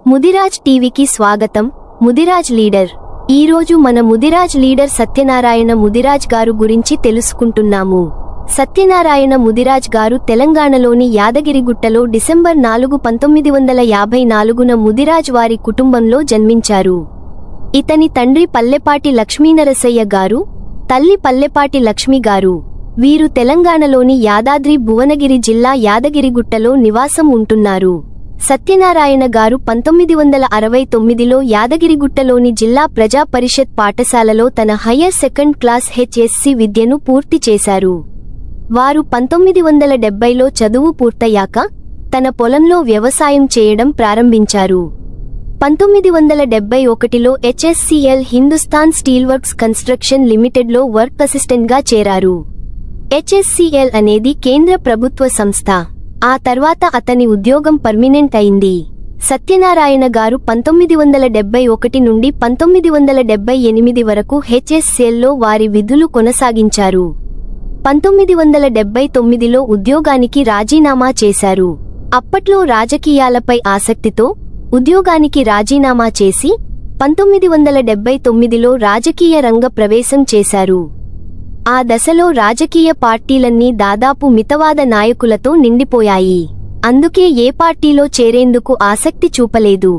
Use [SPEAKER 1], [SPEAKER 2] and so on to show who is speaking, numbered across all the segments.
[SPEAKER 1] ముదిరాజ్ టీవీకి స్వాగతం. ముదిరాజ్ లీడర్. ఈరోజు మన ముదిరాజ్ లీడర్ సత్యనారాయణ ముదిరాజ్ గారు గురించి తెలుసుకుంటున్నాము. సత్యనారాయణ ముదిరాజ్ గారు తెలంగాణలోని యాదగిరిగుట్టలో డిసెంబర్ 4, 1954న ముదిరాజ్ వారి కుటుంబంలో జన్మించారు. ఇతని తండ్రి పల్లెపాటి లక్ష్మీనరసయ్య గారు, తల్లి పల్లెపాటి లక్ష్మి గారు. వీరు తెలంగాణలోని యాదాద్రి భువనగిరి జిల్లా యాదగిరిగుట్టలో నివాసం ఉంటున్నారు. సత్యనారాయణ గారు 1969లో యాదగిరిగుట్టలోని జిల్లా ప్రజా పరిషత్ పాఠశాలలో తన హయ్యర్ సెకండ్ క్లాస్ హెచ్ఎస్సి విద్యను పూర్తి చేశారు. వారు 1970లో చదువు పూర్తయ్యాక తన పొలంలో వ్యవసాయం చేయడం ప్రారంభించారు. 1971లో హెచ్ఎస్సిఎల్ హిందుస్థాన్ స్టీల్వర్క్స్ కన్స్ట్రక్షన్ లిమిటెడ్లో వర్క్ అసిస్టెంట్గా చేరారు. హెచ్ఎస్సిఎల్ అనేది కేంద్ర ప్రభుత్వ సంస్థ. ఆ తర్వాత అతని ఉద్యోగం పర్మినెంట్ అయింది. సత్యనారాయణ గారు 1971 నుండి 1978 వరకు హెచ్ఎస్సిఎల్లో వారి విధులు కొనసాగించారు. 1979లో ఉద్యోగానికి రాజీనామా చేశారు. అప్పట్లో రాజకీయాలపై ఆసక్తితో ఉద్యోగానికి రాజీనామా చేసి 1979లో రాజకీయ రంగ ప్రవేశం చేశారు. ఆ దశలో రాజకీయ పార్టీలన్నీ దాదాపు మితవాద నాయకులతో నిండిపోయాయి. అందుకే ఏ పార్టీలో చేరేందుకు ఆసక్తి చూపలేదు.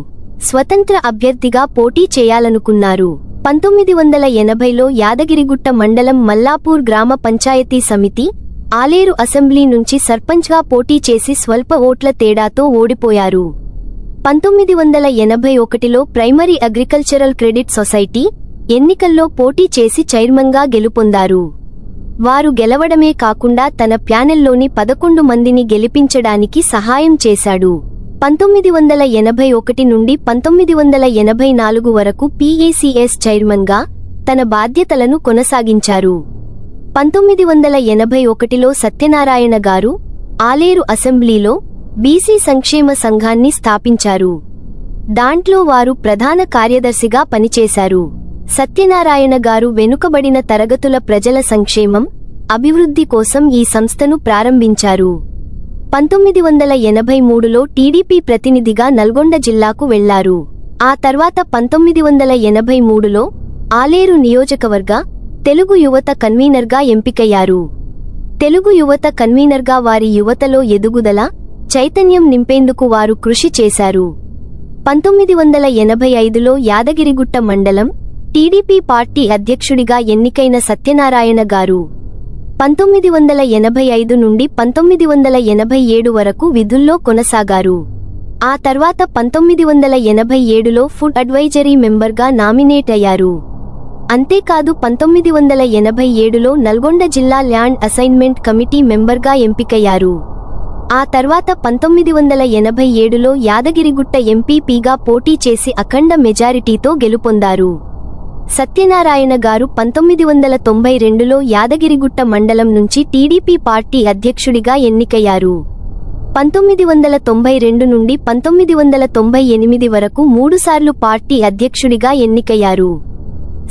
[SPEAKER 1] స్వతంత్ర అభ్యర్థిగా పోటీ చేయాలనుకున్నారు. 1980లో యాదగిరిగుట్ట మండలం మల్లాపూర్ గ్రామ పంచాయతీ సమితి, ఆలేరు అసెంబ్లీ నుంచి సర్పంచ్గా పోటీ చేసి స్వల్ప ఓట్ల తేడాతో ఓడిపోయారు. 1981లో ప్రైమరీ అగ్రికల్చరల్ క్రెడిట్ సొసైటీ ఎన్నికల్లో పోటీ చేసి చైర్మన్గా గెలుపొందారు. వారు గెలవడమే కాకుండా తన ప్యానెల్లోని 11 మందిని గెలిపించడానికి సహాయం చేశాడు. 1981 నుండి 1984 వరకు పిఏసిఎస్ చైర్మన్గా తన బాధ్యతలను కొనసాగించారు. 1981లో సత్యనారాయణ గారు ఆలేరు అసెంబ్లీలో బీసీ సంక్షేమ సంఘాన్ని స్థాపించారు. దాంట్లో వారు ప్రధాన కార్యదర్శిగా పనిచేశారు. సత్యనారాయణ గారు వెనుకబడిన తరగతుల ప్రజల సంక్షేమం, అభివృద్ధి కోసం ఈ సంస్థను ప్రారంభించారు. 1983లో టీడీపీ ప్రతినిధిగా నల్గొండ జిల్లాకు వెళ్లారు. ఆ తర్వాత 1983లో ఆలేరు నియోజకవర్గ తెలుగు యువత కన్వీనర్గా ఎంపికయ్యారు. తెలుగు యువత కన్వీనర్గా వారి యువతలో ఎదుగుదల, చైతన్యం నింపేందుకు వారు కృషి చేశారు. 1985లో యాదగిరిగుట్ట మండలం టీడీపీ పార్టీ అధ్యక్షుడిగా ఎన్నికైన సత్యనారాయణ గారు 1985 నుండి 1987 వరకు విధుల్లో కొనసాగారు. ఆ తర్వాత 1987లో ఫుడ్ అడ్వైజరీ మెంబర్గా నామినేట్ అయ్యారు. అంతేకాదు 1987లో నల్గొండ జిల్లా ల్యాండ్ అసైన్మెంట్ కమిటీ మెంబర్గా ఎంపికయ్యారు. ఆ తర్వాత 1987లో యాదగిరిగుట్ట ఎంపీపీగా పోటీ చేసి అఖండ మెజారిటీతో గెలుపొందారు. సత్యనారాయణ గారు 1992లో యాదగిరిగుట్ట మండలం నుంచి టీడీపీ పార్టీ అధ్యక్షుడిగా ఎన్నికయ్యారు. 1992 నుండి 1998 వరకు 3 సార్లు పార్టీ అధ్యక్షుడిగా ఎన్నికయ్యారు.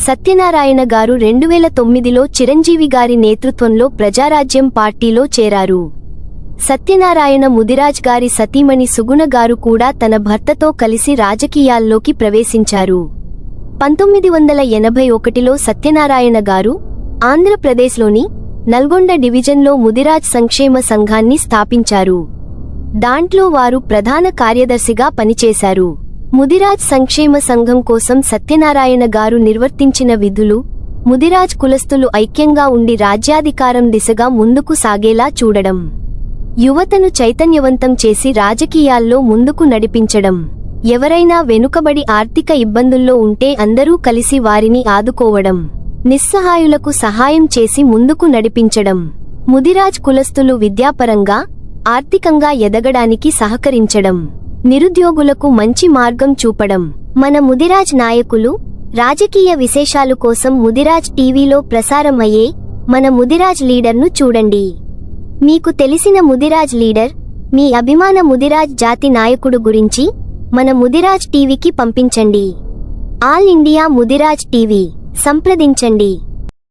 [SPEAKER 1] సత్యనారాయణ గారు 2009లో చిరంజీవి గారి నేతృత్వంలో ప్రజారాజ్యం పార్టీలో చేరారు. సత్యనారాయణ ముదిరాజ్ గారి సతీమణి సుగుణ గారు కూడా తన భర్తతో కలిసి రాజకీయాల్లోకి ప్రవేశించారు. 1981లో సత్యనారాయణ గారు ఆంధ్రప్రదేశ్లోని నల్గొండ డివిజన్లో ముదిరాజ్ సంక్షేమ సంఘాన్ని స్థాపించారు. దాంట్లో వారు ప్రధాన కార్యదర్శిగా పనిచేశారు. ముదిరాజ్ సంక్షేమ సంఘం కోసం సత్యనారాయణ గారు నిర్వర్తించిన విధులు, ముదిరాజ్ కులస్తులు ఐక్యంగా ఉండి రాజ్యాధికారం దిశగా ముందుకు సాగేలా చూడడం, యువతను చైతన్యవంతం చేసి రాజకీయాల్లో ముందుకు నడిపించడం, ఎవరైనా వెనుకబడి ఆర్థిక ఇబ్బందుల్లో ఉంటే అందరూ కలిసి వారిని ఆదుకోవడం, నిస్సహాయులకు సహాయం చేసి ముందుకు నడిపించడం, ముదిరాజ్ కులస్తులు విద్యాపరంగా, ఆర్థికంగా ఎదగడానికి సహకరించడం, నిరుద్యోగులకు మంచి మార్గం చూపడం. మన ముదిరాజ్ నాయకులు, రాజకీయ విశేషాలు కోసం ముదిరాజ్ టీవీలో ప్రసారం అయ్యే మన ముదిరాజ్ లీడర్ను చూడండి. మీకు తెలిసిన ముదిరాజ్ లీడర్, మీ అభిమాన ముదిరాజ్ జాతి నాయకుడు గురించి మన ముదిరాజ్ టీవీకి పంపించండి. ఆల్ ఇండియా ముదిరాజ్ టీవీ సంప్రదించండి.